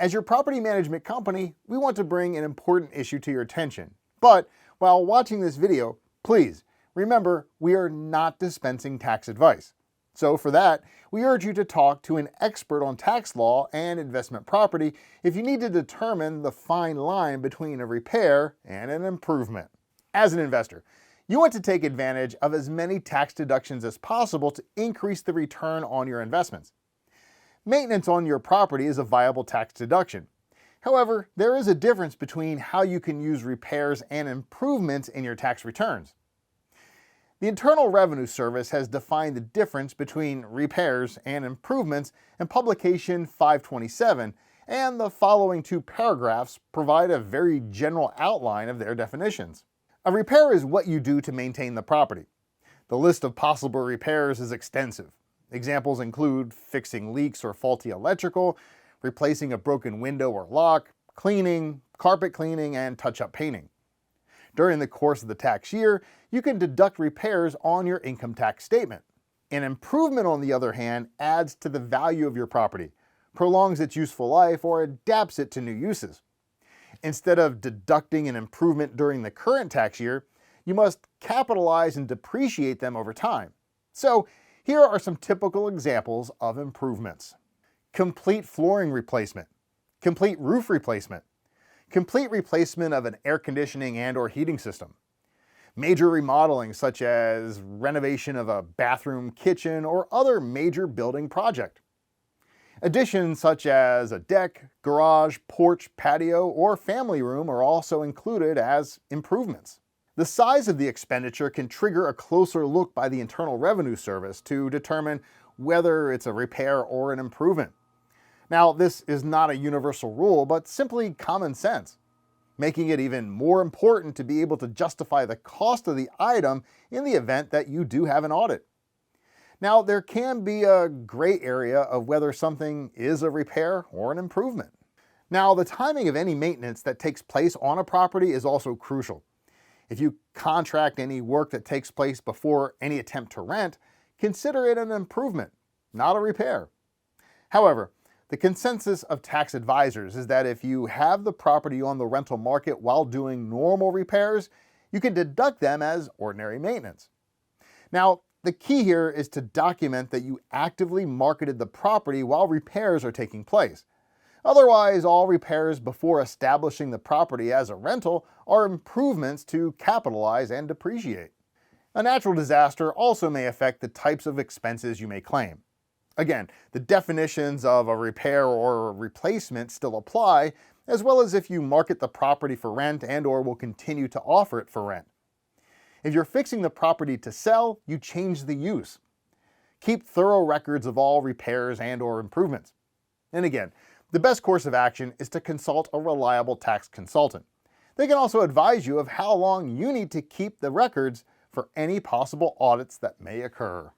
As your property management company, we want to bring an important issue to your attention. But while watching this video, please remember we are not dispensing tax advice. So for that, we urge you to talk to an expert on tax law and investment property if you need to determine the fine line between a repair and an improvement. As an investor, you want to take advantage of as many tax deductions as possible to increase the return on your investments. Maintenance on your property is a viable tax deduction. However, there is a difference between how you can use repairs and improvements in your tax returns. The Internal Revenue Service has defined the difference between repairs and improvements in Publication 527, and the following two paragraphs provide a very general outline of their definitions. A repair is what you do to maintain the property. The list of possible repairs is extensive. Examples include fixing leaks or faulty electrical, replacing a broken window or lock, cleaning, carpet cleaning, and touch-up painting. During the course of the tax year, you can deduct repairs on your income tax statement. An improvement, on the other hand, adds to the value of your property, prolongs its useful life, or adapts it to new uses. Instead of deducting an improvement during the current tax year, you must capitalize and depreciate them over time. So, here are some typical examples of improvements. Complete flooring replacement, complete roof replacement, complete replacement of an air conditioning and/or heating system, major remodeling such as renovation of a bathroom, kitchen, or other major building project. Additions such as a deck, garage, porch, patio, or family room are also included as improvements. The size of the expenditure can trigger a closer look by the Internal Revenue Service to determine whether it's a repair or an improvement. Now, this is not a universal rule, but simply common sense, making it even more important to be able to justify the cost of the item in the event that you do have an audit. Now, there can be a gray area of whether something is a repair or an improvement. Now, the timing of any maintenance that takes place on a property is also crucial. If you contract any work that takes place before any attempt to rent, consider it an improvement, not a repair. However, the consensus of tax advisors is that if you have the property on the rental market while doing normal repairs, you can deduct them as ordinary maintenance. Now, the key here is to document that you actively marketed the property while repairs are taking place. Otherwise, all repairs before establishing the property as a rental are improvements to capitalize and depreciate. A natural disaster also may affect the types of expenses you may claim. Again, the definitions of a repair or a replacement still apply, as well as if you market the property for rent and/or will continue to offer it for rent. If you're fixing the property to sell, you change the use. Keep thorough records of all repairs and/or improvements. And again, the best course of action is to consult a reliable tax consultant. They can also advise you of how long you need to keep the records for any possible audits that may occur.